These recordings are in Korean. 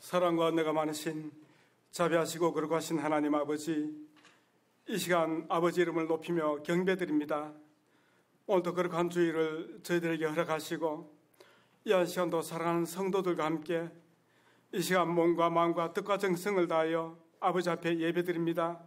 사랑과 은혜가 많으신 자비하시고 거룩하신 하나님 아버지, 이 시간 아버지 이름을 높이며 경배드립니다. 오늘도 거룩한 주일을 저희들에게 허락하시고 이 한 시간도 사랑하는 성도들과 함께 이 시간 몸과 마음과 뜻과 정성을 다하여 아버지 앞에 예배드립니다.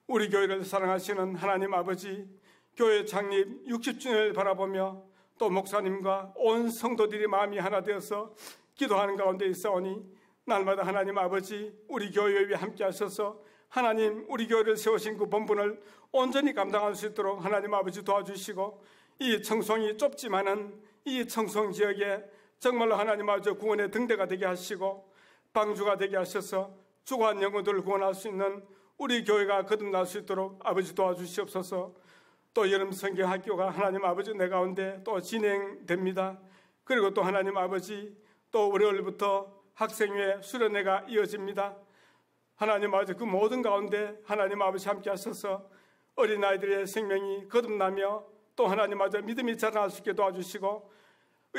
우리 교회를 사랑하시는 하나님 아버지, 교회 창립 60주년을 바라보며 또 목사님과 온 성도들이 마음이 하나 되어서 기도하는 가운데 있사오니 날마다 하나님 아버지 우리 교회 위에 함께 하셔서 하나님 우리 교회를 세우신 그 본분을 온전히 감당할 수 있도록 하나님 아버지 도와주시고, 이 청송이 좁지만은 이 청송 지역에 정말로 하나님 아버지 구원의 등대가 되게 하시고 방주가 되게 하셔서 주관 영혼들을 구원할 수 있는 우리 교회가 거듭날 수 있도록 아버지 도와주시옵소서. 또 여름 성경학교가 하나님 아버지 내 가운데 또 진행됩니다. 그리고 또 하나님 아버지 또 월요일부터 학생회 수련회가 이어집니다. 하나님 아버지 그 모든 가운데 하나님 아버지 함께 하셔서 어린아이들의 생명이 거듭나며 또 하나님 아버지 믿음이 자라날 수 있게 도와주시고,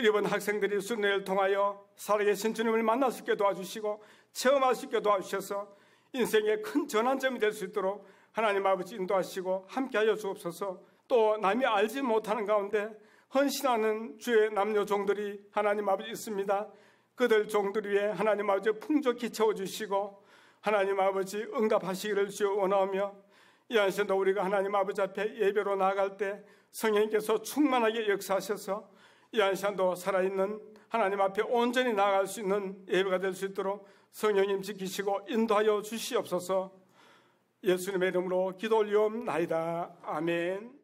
이번 학생들이 수련회를 통하여 살아계신 주님을 만날 수 있게 도와주시고 체험할 수 있게 도와주셔서 인생의 큰 전환점이 될 수 있도록 하나님 아버지 인도하시고 함께하여 주옵소서. 또 남이 알지 못하는 가운데 헌신하는 주의 남녀 종들이 하나님 아버지 있습니다. 그들 종들 위에 하나님 아버지 풍족히 채워주시고 하나님 아버지 응답하시기를 주여 원하오며, 이 한 시간도 우리가 하나님 아버지 앞에 예배로 나아갈 때 성령님께서 충만하게 역사하셔서 이 한 시간도 살아있는 하나님 앞에 온전히 나아갈 수 있는 예배가 될 수 있도록 성령님 지키시고 인도하여 주시옵소서. 예수님의 이름으로 기도 올리옵나이다. 아멘.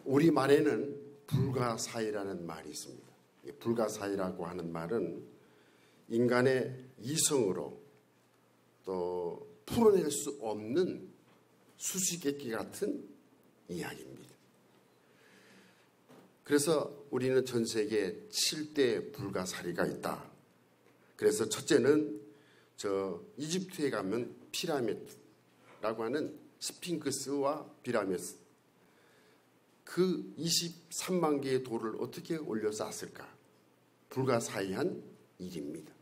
우리말에는 불가사의라는 말이 있습니다. 불가사의라고 하는 말은 인간의 이성으로 또 풀어낼 수 없는 수수께끼 같은 이야기입니다. 그래서 우리는 전 세계에 7대 불가사의가 있다. 그래서 첫째는 이집트에 가면 피라미드라고 하는 스핑크스와 피라미드, 그 23만 개의 돌을 어떻게 올려 쌓았을까? 불가사의한 일입니다.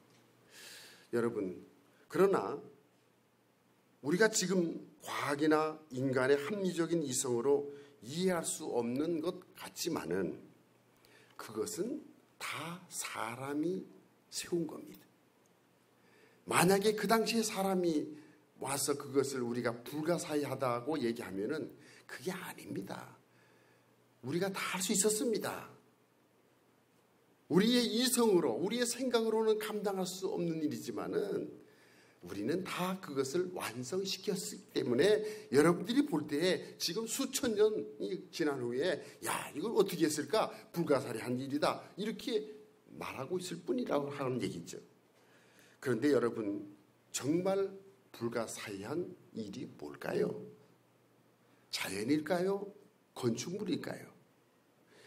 여러분, 그러나 우리가 지금 과학이나 인간의 합리적인 이성으로 이해할 수 없는 것 같지만은 그것은 다 사람이 세운 겁니다. 만약에 그 당시에 사람이 와서 그것을 우리가 불가사의하다고 얘기하면은 그게 아닙니다. 우리가 다 할 수 있었습니다. 우리의 이성으로, 우리의 생각으로는 감당할 수 없는 일이지만은 우리는 다 그것을 완성시켰기 때문에 여러분들이 볼 때에 지금 수천 년이 지난 후에 야, 이걸 어떻게 했을까? 불가사의한 일이다. 이렇게 말하고 있을 뿐이라고 하는 얘기죠. 그런데 여러분, 정말 불가사의한 일이 뭘까요? 자연일까요? 건축물일까요?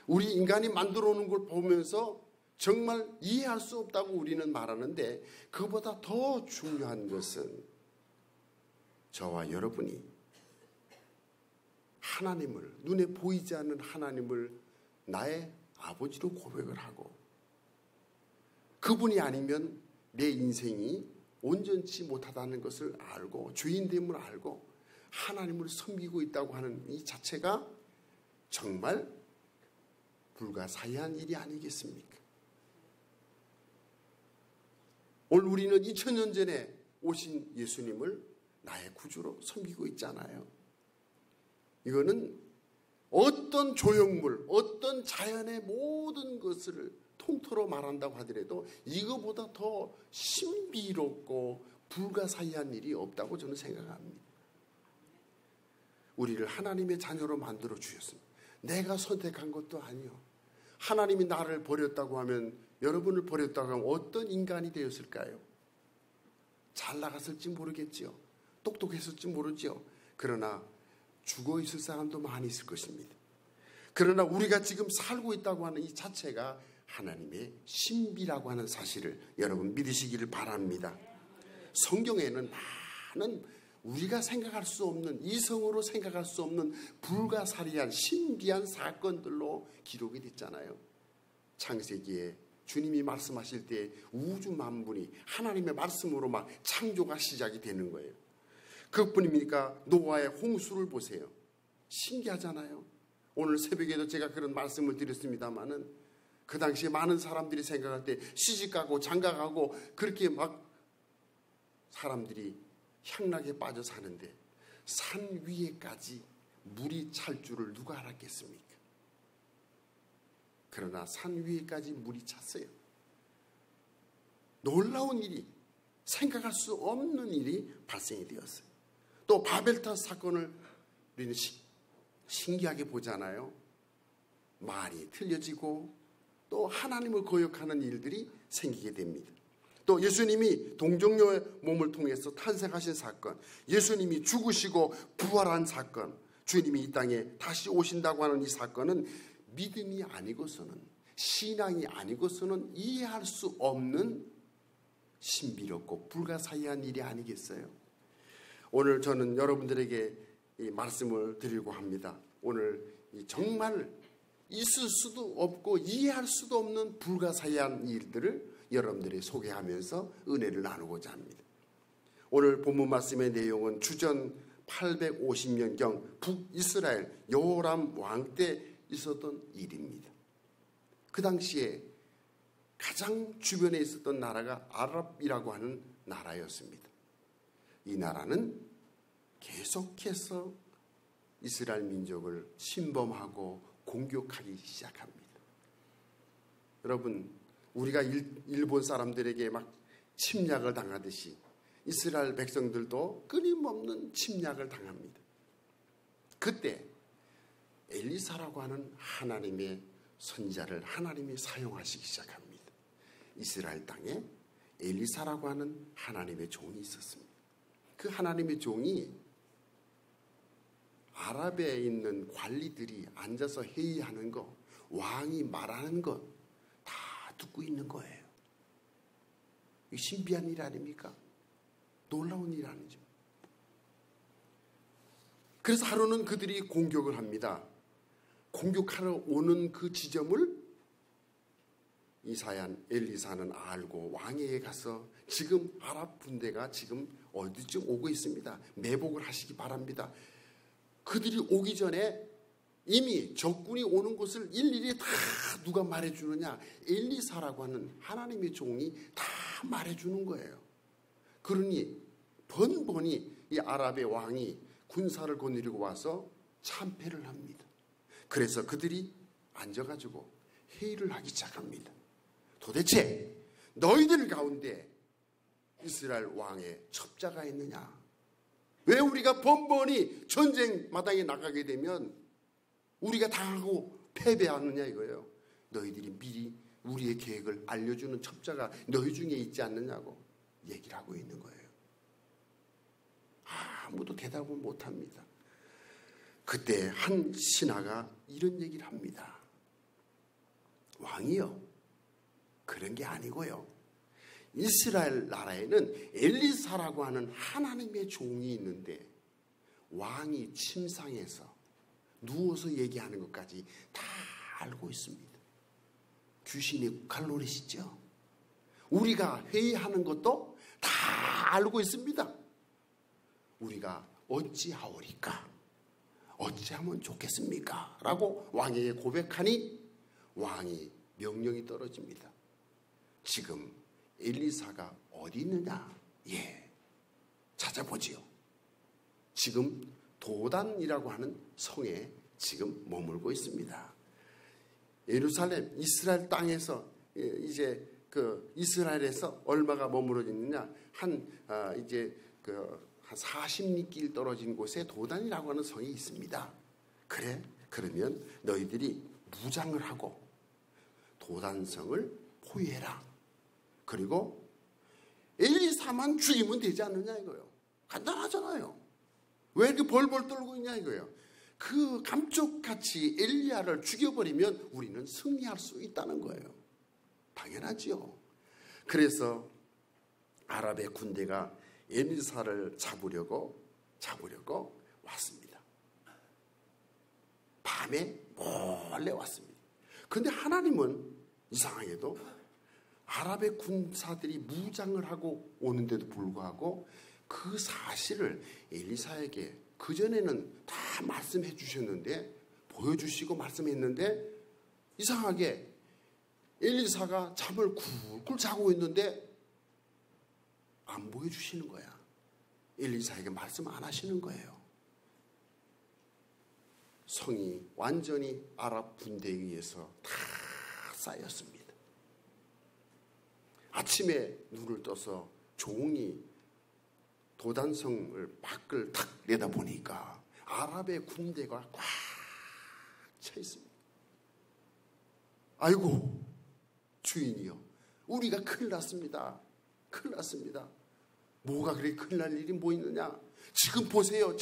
우리 인간이 만들어 놓은 걸 보면서 정말 이해할 수 없다고 우리는 말하는데, 그보다 더 중요한 것은 저와 여러분이 하나님을, 눈에 보이지 않는 하나님을 나의 아버지로 고백을 하고, 그분이 아니면 내 인생이 온전치 못하다는 것을 알고, 죄인됨을 알고 하나님을 섬기고 있다고 하는 이 자체가 정말 불가사의한 일이 아니겠습니까? 오늘 우리는 2000년 전에 오신 예수님을 나의 구주로 섬기고 있잖아요. 이거는 어떤 조형물, 어떤 자연의 모든 것을 통틀어 말한다고 하더라도 이거보다 더 신비롭고 불가사의한 일이 없다고 저는 생각합니다. 우리를 하나님의 자녀로 만들어 주셨습니다. 내가 선택한 것도 아니요. 하나님이 나를 버렸다고 하면, 여러분을 버렸다고 하면 어떤 인간이 되었을까요? 잘 나갔을지 모르겠지요. 똑똑했을지 모르지요. 그러나 죽어 있을 사람도 많이 있을 것입니다. 그러나 우리가 지금 살고 있다고 하는 이 자체가 하나님의 신비라고 하는 사실을 여러분 믿으시기를 바랍니다. 성경에는 많은 우리가 생각할 수 없는, 이성으로 생각할 수 없는 불가사의한 신비한 사건들로 기록이 됐잖아요. 창세기에 주님이 말씀하실 때 우주 만물이 하나님의 말씀으로 막 창조가 시작이 되는 거예요. 그뿐입니까? 노아의 홍수를 보세요. 신기하잖아요. 오늘 새벽에도 제가 그런 말씀을 드렸습니다마는, 그 당시에 많은 사람들이 생각할 때 시집가고 장가가고 그렇게 막 사람들이 향락에 빠져 사는데, 산 위에까지 물이 찰 줄을 누가 알았겠습니까? 그러나 산 위에까지 물이 찼어요. 놀라운 일이, 생각할 수 없는 일이 발생이 되었어요. 또 바벨탑 사건을 우리는 신기하게 보잖아요. 말이 틀려지고 또 하나님을 거역하는 일들이 생기게 됩니다. 또 예수님이 동정녀의 몸을 통해서 탄생하신 사건, 예수님이 죽으시고 부활한 사건, 주님이 이 땅에 다시 오신다고 하는 이 사건은 믿음이 아니고서는, 신앙이 아니고서는 이해할 수 없는 신비롭고 불가사의한 일이 아니겠어요? 오늘 저는 여러분들에게 이 말씀을 드리려고 합니다. 오늘 정말 있을 수도 없고 이해할 수도 없는 불가사의한 일들을 여러분들이 소개하면서 은혜를 나누고자 합니다. 오늘 본문 말씀의 내용은 주전 850년경 북이스라엘 여호람 왕 때 있었던 일입니다. 그 당시에 가장 주변에 있었던 나라가 아랍이라고 하는 나라였습니다. 이 나라는 계속해서 이스라엘 민족을 침범하고 공격하기 시작합니다. 여러분, 우리가 일본 사람들에게 막 침략을 당하듯이 이스라엘 백성들도 끊임없는 침략을 당합니다. 그때 엘리사라고 하는 하나님의 선지자를 하나님이 사용하시기 시작합니다. 이스라엘 땅에 엘리사라고 하는 하나님의 종이 있었습니다. 그 하나님의 종이 아랍에 있는 관리들이 앉아서 회의하는 거, 왕이 말하는 것 다 듣고 있는 거예요. 이 신비한 일 아닙니까? 놀라운 일 아니죠. 그래서 하루는 그들이 공격을 합니다. 공격하러 오는 그 지점을 엘리사는 알고 왕에게 가서 지금 아랍 군대가 지금 어디쯤 오고 있습니다. 매복을 하시기 바랍니다. 그들이 오기 전에 이미 적군이 오는 곳을 일일이 다 누가 말해주느냐? 엘리사라고 하는 하나님의 종이 다 말해주는 거예요. 그러니 번번이 이 아랍의 왕이 군사를 거느리고 와서 참패를 합니다. 그래서 그들이 앉아가지고 회의를 하기 시작합니다. 도대체 너희들 가운데 이스라엘 왕의 첩자가 있느냐? 왜 우리가 번번이 전쟁 마당에 나가게 되면 우리가 당하고 패배하느냐 이거예요. 너희들이 미리 우리의 계획을 알려주는 첩자가 너희 중에 있지 않느냐고 얘기를 하고 있는 거예요. 아무도 대답을 못합니다. 그때 한 신하가 이런 얘기를 합니다. 왕이요, 그런 게 아니고요. 이스라엘 나라에는 엘리사라고 하는 하나님의 종이 있는데 왕이 침상에서 누워서 얘기하는 것까지 다 알고 있습니다. 귀신이 칼노리시죠? 우리가 회의하는 것도 다 알고 있습니다. 우리가 어찌하오리까? 어찌하면 좋겠습니까? 라고 왕에게 고백하니 왕이 명령이 떨어집니다. 지금 엘리사가 어디 있느냐? 예, 찾아보지요. 지금 도단이라고 하는 성에 지금 머물고 있습니다. 예루살렘, 이스라엘 땅에서 이제 이스라엘에서 얼마가 머무러지느냐? 한 40리 길 떨어진 곳에 도단이라고 하는 성이 있습니다. 그래? 그러면 너희들이 무장을 하고 도단성을 포위해라. 그리고 엘리사만 죽이면 되지 않느냐 이거예요. 간단하잖아요. 왜 이렇게 벌벌 떨고 있냐 이거예요. 그 감쪽같이 엘리야를 죽여버리면 우리는 승리할 수 있다는 거예요. 당연하지요. 그래서 아랍의 군대가 엘리사를 잡으려고 왔습니다. 밤에 몰래 왔습니다. 그런데 하나님은 이상하게도 아랍의 군사들이 무장을 하고 오는데도 불구하고 그 사실을 엘리사에게 그전에는 다 말씀해 주셨는데, 보여주시고 말씀했는데, 이상하게 엘리사가 잠을 굴굴 자고 있는데 안 보여주시는 거야. 엘리사에게 말씀 안 하시는 거예요. 성이 완전히 아랍 군대에 의해서 다 쌓였습니다. 아침에 눈을 떠서 종이 도단성을 밖을 탁 내다보니까 아랍의 군대가 꽉 차 있습니다. 아이고 주인이요, 우리가 큰일 났습니다. 큰일 났습니다. 뭐가 그렇게 큰일 날 일이 뭐 있느냐? 지금 보세요.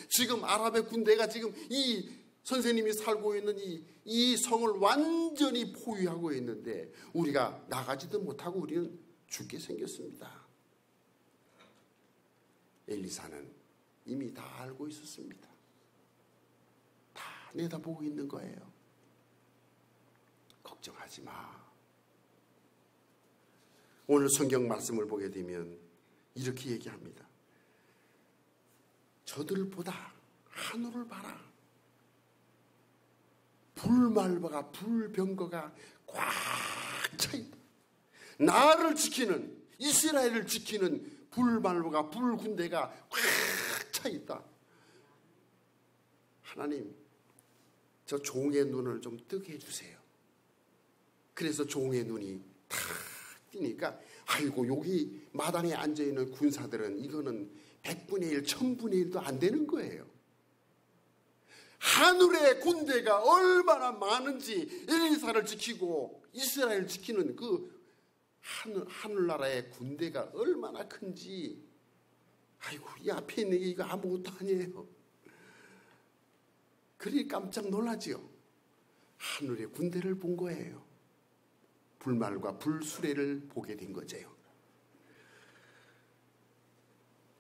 지금 아랍의 군대가 지금 이 선생님이 살고 있는 이 성을 완전히 포위하고 있는데 우리가 나가지도 못하고 우리는 죽게 생겼습니다. 엘리사는 이미 다 알고 있었습니다. 다 내다보고 있는 거예요. 걱정하지 마. 오늘 성경 말씀을 보게 되면 이렇게 얘기합니다. 저들보다 하늘을 봐라. 불말과 불병거가 꽉 차있다. 나를 지키는, 이스라엘을 지키는 불말과 불군대가 꽉 차있다. 하나님, 저 종의 눈을 좀 뜨게 해주세요. 그래서 종의 눈이 탁 뜨니까 아이고, 여기 마당에 앉아있는 군사들은 이거는 100분의 1, 1000분의 1도 안 되는 거예요. 하늘의 군대가 얼마나 많은지, 엘리사를 지키고 이스라엘 지키는 그 하늘나라의 군대가 얼마나 큰지, 아이고, 이 앞에 있는 게 이거 아무것도 아니에요. 그리 깜짝 놀라지요. 하늘의 군대를 본 거예요. 불말과 불수레를 보게 된 거죠.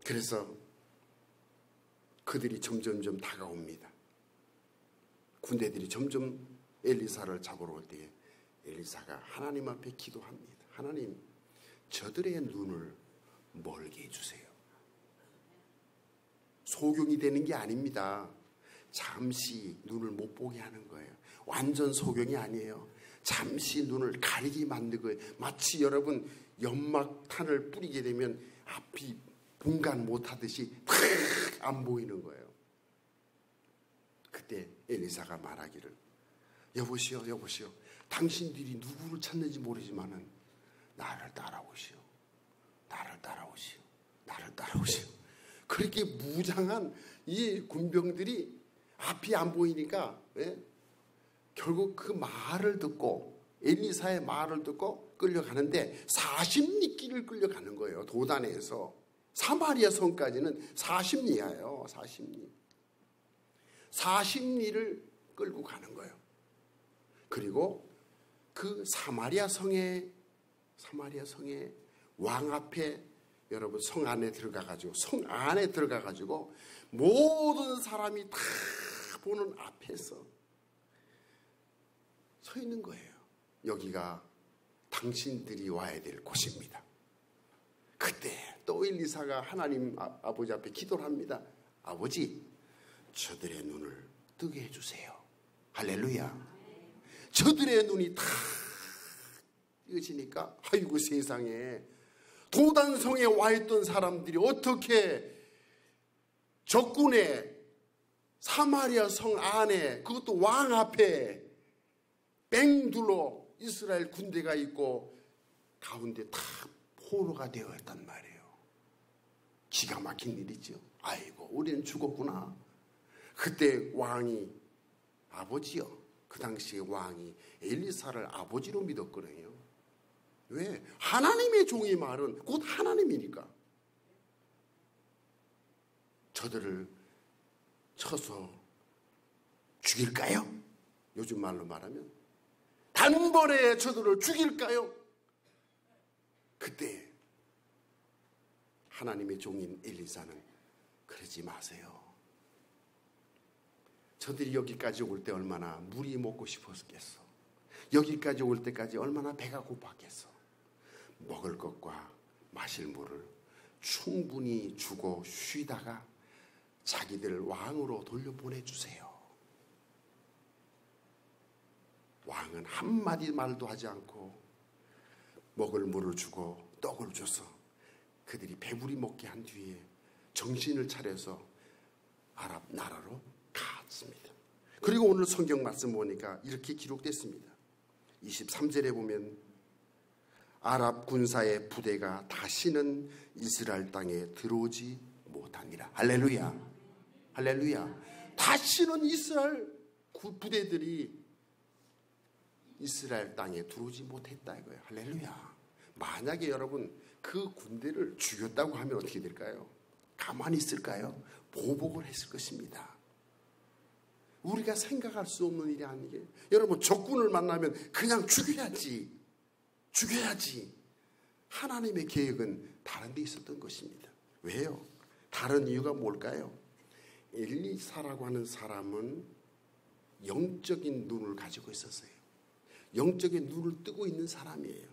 그래서 그들이 점점점 다가옵니다. 군대들이 점점 엘리사를 잡으러 올 때에 엘리사가 하나님 앞에 기도합니다. 하나님, 저들의 눈을 멀게 해주세요. 소경이 되는 게 아닙니다. 잠시 눈을 못 보게 하는 거예요. 완전 소경이 아니에요. 잠시 눈을 가리게 만든 거예요. 마치 여러분 연막탄을 뿌리게 되면 앞이 분간 못하듯이 탁 안 보이는 거예요. 그때 엘리사가 말하기를, 여보시오, 당신들이 누구를 찾는지 모르지만은 나를 따라오시오. 그렇게 무장한 이 군병들이 앞이 안 보이니까 결국 그 말을 듣고, 엘리사의 말을 듣고 끌려가는데 40리 길을 끌려가는 거예요. 도단에서 사마리아 성까지는 40리예요. 40리. 40리를 끌고 가는 거예요. 그리고 그 사마리아 성의 왕 앞에 여러분 성 안에 들어가가지고 모든 사람이 다 보는 앞에서 서 있는 거예요. 여기가 당신들이 와야 될 곳입니다. 그때 또 엘리사가 하나님 아버지 앞에 기도를 합니다. 아버지, 저들의 눈을 뜨게 해주세요. 할렐루야. 저들의 눈이 다 뜨지니까 아이고 세상에, 도단성에 와 있던 사람들이 어떻게 적군의 사마리아 성 안에, 그것도 왕 앞에 뺑둘러 이스라엘 군대가 있고 가운데 다 포로가 되어 있단 말이에요. 기가 막힌 일이죠. 아이고 우리는 죽었구나. 그때 왕이, 아버지요, 그 당시에 왕이 엘리사를 아버지로 믿었거든요. 왜? 하나님의 종의 말은 곧 하나님이니까. 저들을 쳐서 죽일까요? 요즘 말로 말하면 단번에 저들을 죽일까요? 그때 하나님의 종인 엘리사는 그러지 마세요. 저들이 여기까지 올 때 얼마나 물이 먹고 싶었겠어. 여기까지 올 때까지 얼마나 배가 고팠겠어. 먹을 것과 마실 물을 충분히 주고 쉬다가 자기들 왕으로 돌려보내주세요. 왕은 한마디 말도 하지 않고 먹을 물을 주고 떡을 줘서 그들이 배부리 먹게 한 뒤에 정신을 차려서 아랍 나라로 갔습니다. 그리고 오늘 성경 말씀 보니까 이렇게 기록됐습니다. 23절에 보면 아랍 군사의 부대가 다시는 이스라엘 땅에 들어오지 못하니라. 할렐루야. 할렐루야. 다시는 이스라엘 부대들이 이스라엘 땅에 들어오지 못했다 이거예요. 할렐루야. 만약에 여러분 그 군대를 죽였다고 하면 어떻게 될까요? 가만히 있을까요? 보복을 했을 것입니다. 우리가 생각할 수 없는 일이 아니게, 여러분 적군을 만나면 그냥 죽여야지. 하나님의 계획은 다른 데 있었던 것입니다. 왜요? 다른 이유가 뭘까요? 엘리사라고 하는 사람은 영적인 눈을 가지고 있었어요. 영적인 눈을 뜨고 있는 사람이에요.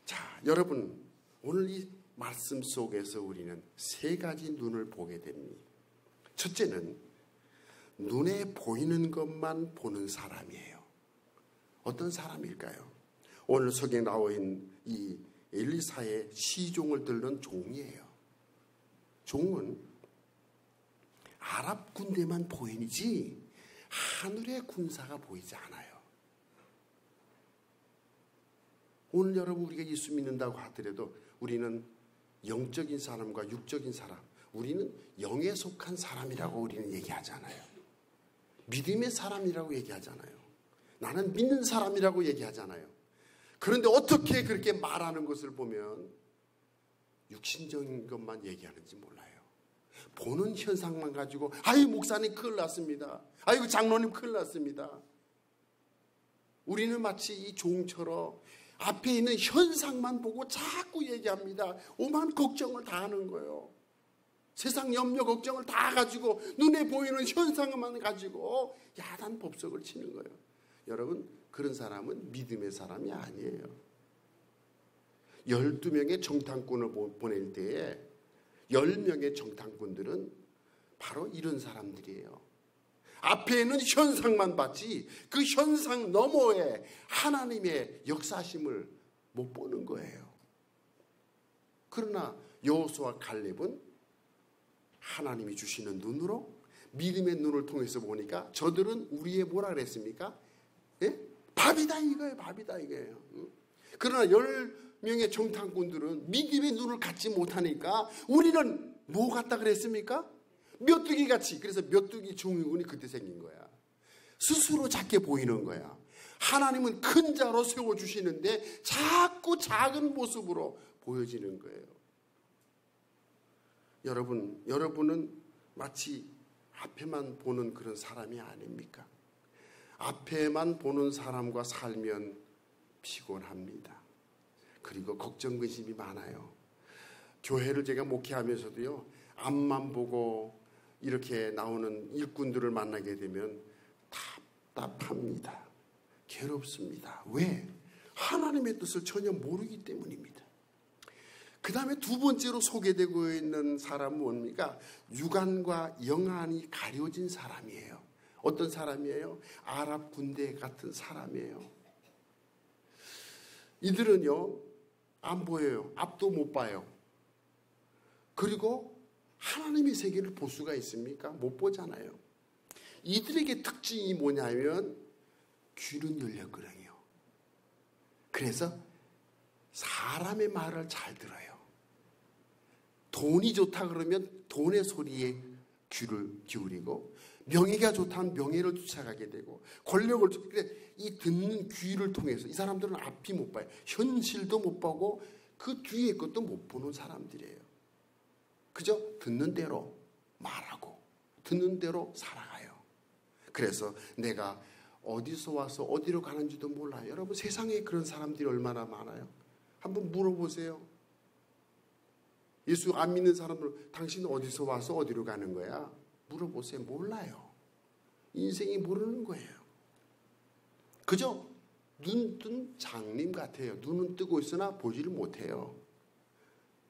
자, 여러분 오늘 이 말씀 속에서 우리는 세 가지 눈을 보게 됩니다. 첫째는 눈에 보이는 것만 보는 사람이에요. 어떤 사람일까요? 오늘 성경에 나와 있는 이 엘리사의 시종을 들는 종이에요. 종은 아랍 군대만 보이지 하늘의 군사가 보이지 않아요. 오늘 여러분 우리가 예수 믿는다고 하더라도 우리는 영적인 사람과 육적인 사람, 우리는 영에 속한 사람이라고 우리는 얘기하잖아요. 믿음의 사람이라고 얘기하잖아요. 나는 믿는 사람이라고 얘기하잖아요. 그런데 어떻게 그렇게 말하는 것을 보면 육신적인 것만 얘기하는지 몰라요. 보는 현상만 가지고 아유 목사님 큰일 났습니다. 아이고 장로님 큰일 났습니다. 우리는 마치 이 종처럼 앞에 있는 현상만 보고 자꾸 얘기합니다. 오만 걱정을 다 하는 거예요. 세상 염려 걱정을 다 가지고 눈에 보이는 현상만 가지고 야단 법석을 치는 거예요. 여러분 그런 사람은 믿음의 사람이 아니에요. 12명의 정탐꾼을 보낼 때에 10명의 정탐꾼들은 바로 이런 사람들이에요. 앞에 있는 현상만 봤지 그 현상 너머에 하나님의 역사심을 못 보는 거예요. 그러나 여호수아와 갈렙은 하나님이 주시는 눈으로 믿음의 눈을 통해서 보니까 저들은 우리의 뭐라 그랬습니까? 예? 밥이다 이거예요. 밥이다 이거예요. 그러나 10명의 정탐꾼들은 믿음의 눈을 갖지 못하니까 우리는 뭐 같다 그랬습니까? 메뚜기 같이. 그래서 메뚜기 증후군이 그때 생긴 거야. 스스로 작게 보이는 거야. 하나님은 큰 자로 세워주시는데 자꾸 작은 모습으로 보여지는 거예요. 여러분은 마치 앞에만 보는 그런 사람이 아닙니까? 앞에만 보는 사람과 살면 피곤합니다. 그리고 걱정 근심이 많아요. 교회를 제가 목회하면서도요, 앞만 보고 이렇게 나오는 일꾼들을 만나게 되면 답답합니다. 괴롭습니다. 왜? 하나님의 뜻을 전혀 모르기 때문입니다. 그 다음에 두 번째로 소개되고 있는 사람은 뭡니까? 육안과 영안이 가려진 사람이에요. 어떤 사람이에요? 아랍 군대 같은 사람이에요. 이들은요, 안 보여요. 앞도 못 봐요. 그리고 하나님의 세계를 볼 수가 있습니까? 못 보잖아요. 이들에게 특징이 뭐냐면 귀는 열렸거든요. 그래서 사람의 말을 잘 들어요. 돈이 좋다 그러면 돈의 소리에 귀를 기울이고, 명예가 좋다면 명예를 쫓아가게 되고, 권력을 이 듣는 귀를 통해서 이 사람들은 앞이 못 봐요. 현실도 못 보고 그 뒤에 것도 못 보는 사람들이에요. 그죠? 듣는 대로 말하고 듣는 대로 살아가요. 그래서 내가 어디서 와서 어디로 가는지도 몰라요. 여러분, 세상에 그런 사람들이 얼마나 많아요. 한번 물어보세요. 예수 안 믿는 사람들, 당신 어디서 와서 어디로 가는 거야? 물어보세요. 몰라요. 인생이 모르는 거예요. 그죠? 눈 뜬 장님 같아요. 눈은 뜨고 있으나 보지를 못해요.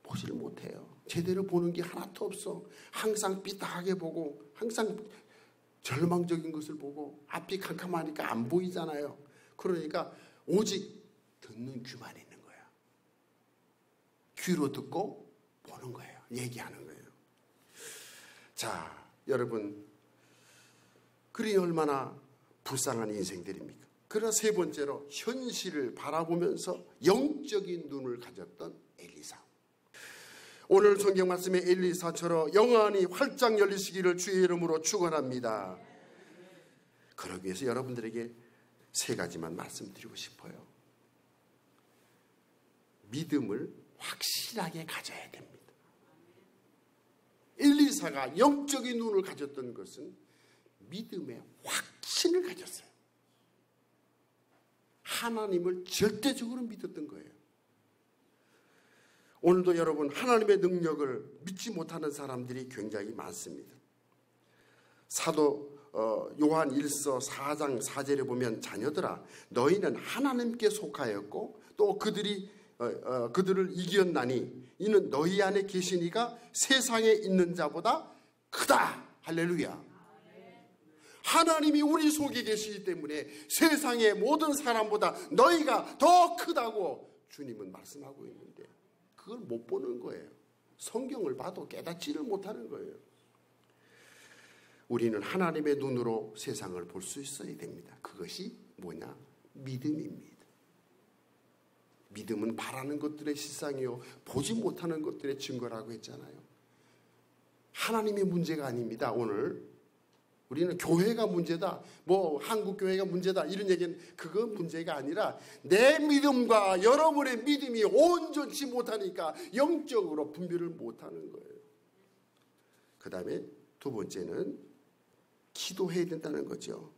보지를 못해요. 제대로 보는 게 하나도 없어. 항상 삐딱하게 보고, 항상 절망적인 것을 보고, 앞이 캄캄하니까 안 보이잖아요. 그러니까 오직 듣는 귀만 있는 거야. 귀로 듣고 보는 거예요. 얘기하는 거예요. 자, 여러분, 그리 얼마나 불쌍한 인생들입니까? 그러나 세 번째로 현실을 바라보면서 영적인 눈을 가졌던 엘리사. 오늘 성경 말씀에 엘리사처럼 영안이 활짝 열리시기를 주의 이름으로 축원합니다. 그러기 위해서 여러분들에게 세 가지만 말씀드리고 싶어요. 믿음을 확실하게 가져야 됩니다. 엘리사가 영적인 눈을 가졌던 것은 믿음의 확신을 가졌어요. 하나님을 절대적으로 믿었던 거예요. 오늘도 여러분, 하나님의 능력을 믿지 못하는 사람들이 굉장히 많습니다. 사도 요한 1서 4장 4절에 보면, 자녀들아 너희는 하나님께 속하였고 또 그들을 이겼나니 이는 너희 안에 계신 이가 세상에 있는 자보다 크다. 할렐루야. 하나님이 우리 속에 계시기 때문에 세상의 모든 사람보다 너희가 더 크다고 주님은 말씀하고 있는데 그걸 못 보는 거예요. 성경을 봐도 깨닫지를 못하는 거예요. 우리는 하나님의 눈으로 세상을 볼 수 있어야 됩니다. 그것이 뭐냐? 믿음입니다. 믿음은 바라는 것들의 실상이요 보지 못하는 것들의 증거라고 했잖아요. 하나님의 문제가 아닙니다. 오늘 우리는 교회가 문제다, 뭐 한국교회가 문제다 이런 얘기는 그건 문제가 아니라 내 믿음과 여러분의 믿음이 온전치 못하니까 영적으로 분별을 못하는 거예요. 그 다음에 두 번째는 기도해야 된다는 거죠.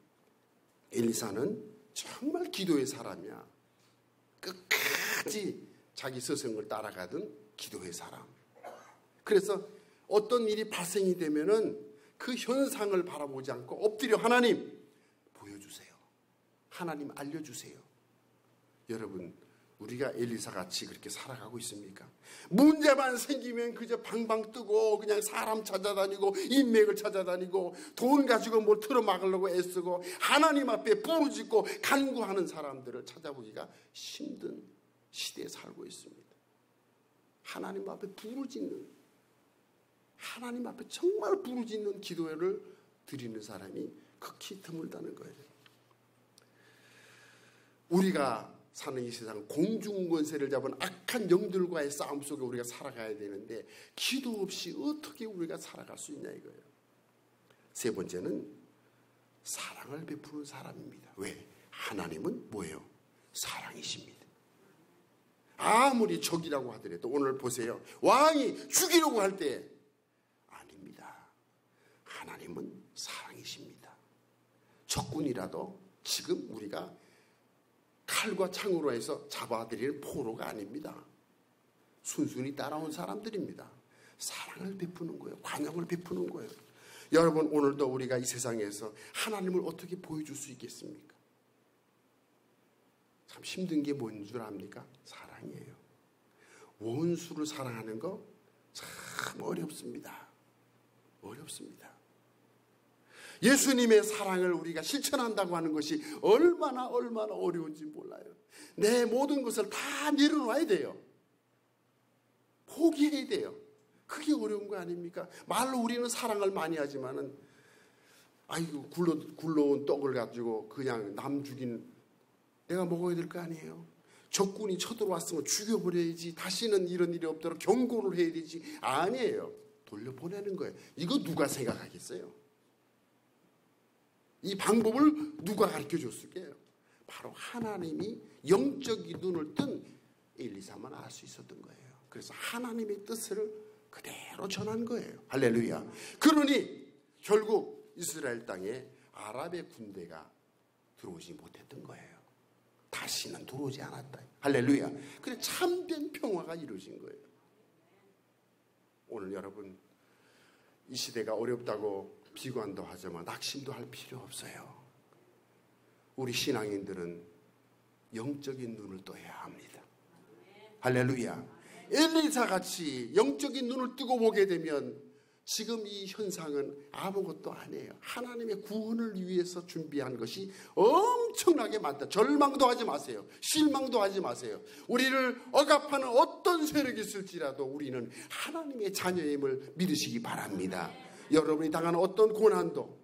엘리사는 정말 기도의 사람이야. 끝까지 자기 스승을 따라가던 기도의 사람. 그래서 어떤 일이 발생이 되면은 그 현상을 바라보지 않고 엎드려 하나님 보여주세요. 하나님 알려주세요. 여러분, 우리가 엘리사 같이 그렇게 살아가고 있습니까? 문제만 생기면 그저 방방 뜨고 그냥 사람 찾아다니고 인맥을 찾아다니고 돈 가지고 뭘 틀어막으려고 애쓰고 하나님 앞에 부르짖고 간구하는 사람들을 찾아보기가 힘든 시대에 살고 있습니다. 하나님 앞에 부르짖는, 하나님 앞에 정말 부르짖는 기도를 드리는 사람이 극히 드물다는 거예요. 우리가 사는 이 세상 공중권세를 잡은 악한 영들과의 싸움 속에 우리가 살아가야 되는데 기도 없이 어떻게 우리가 살아갈 수 있냐 이거예요. 세 번째는 사랑을 베푸는 사람입니다. 왜? 하나님은 뭐예요? 사랑이십니다. 아무리 적이라고 하더라도 오늘 보세요. 왕이 죽이려고 할 때 하나님은 사랑이십니다. 적군이라도 지금 우리가 칼과 창으로 해서 잡아들이는 포로가 아닙니다. 순순히 따라온 사람들입니다. 사랑을 베푸는 거예요. 관용을 베푸는 거예요. 여러분, 오늘도 우리가 이 세상에서 하나님을 어떻게 보여줄 수 있겠습니까? 참 힘든 게 뭔 줄 압니까? 사랑이에요. 원수를 사랑하는 거 참 어렵습니다. 어렵습니다. 예수님의 사랑을 우리가 실천한다고 하는 것이 얼마나 어려운지 몰라요. 내 모든 것을 다 내려놔야 돼요. 포기해야 돼요. 그게 어려운 거 아닙니까? 말로 우리는 사랑을 많이 하지만은, 아이고, 굴러온 떡을 가지고 그냥 남 죽인, 내가 먹어야 될 거 아니에요? 적군이 쳐들어왔으면 죽여버려야지. 다시는 이런 일이 없도록 경고를 해야 되지. 아니에요. 돌려보내는 거예요. 이거 누가 생각하겠어요? 이 방법을 누가 가르쳐 줬을게요? 바로 하나님이 영적인 눈을 뜬 엘리사만 알 수 있었던 거예요. 그래서 하나님의 뜻을 그대로 전한 거예요. 할렐루야. 그러니 결국 이스라엘 땅에 아랍의 군대가 들어오지 못했던 거예요. 다시는 들어오지 않았다. 할렐루야. 그래 참된 평화가 이루어진 거예요. 오늘 여러분, 이 시대가 어렵다고 비관도 하지만 낙심도 할 필요 없어요. 우리 신앙인들은 영적인 눈을 떠야 합니다. 할렐루야. 엘리사같이 영적인 눈을 뜨고 보게 되면 지금 이 현상은 아무것도 아니에요. 하나님의 구원을 위해서 준비한 것이 엄청나게 많다. 절망도 하지 마세요. 실망도 하지 마세요. 우리를 억압하는 어떤 세력이 있을지라도 우리는 하나님의 자녀임을 믿으시기 바랍니다. 여러분이 당하는 어떤 고난도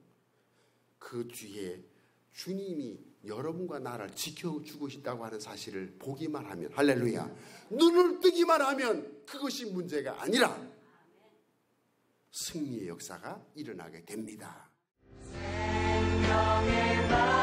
그 뒤에 주님이 여러분과 나를 지켜주고 있다고 하는 사실을 보기만 하면, 할렐루야, 눈을 뜨기만 하면 그것이 문제가 아니라 승리의 역사가 일어나게 됩니다. 생명의 말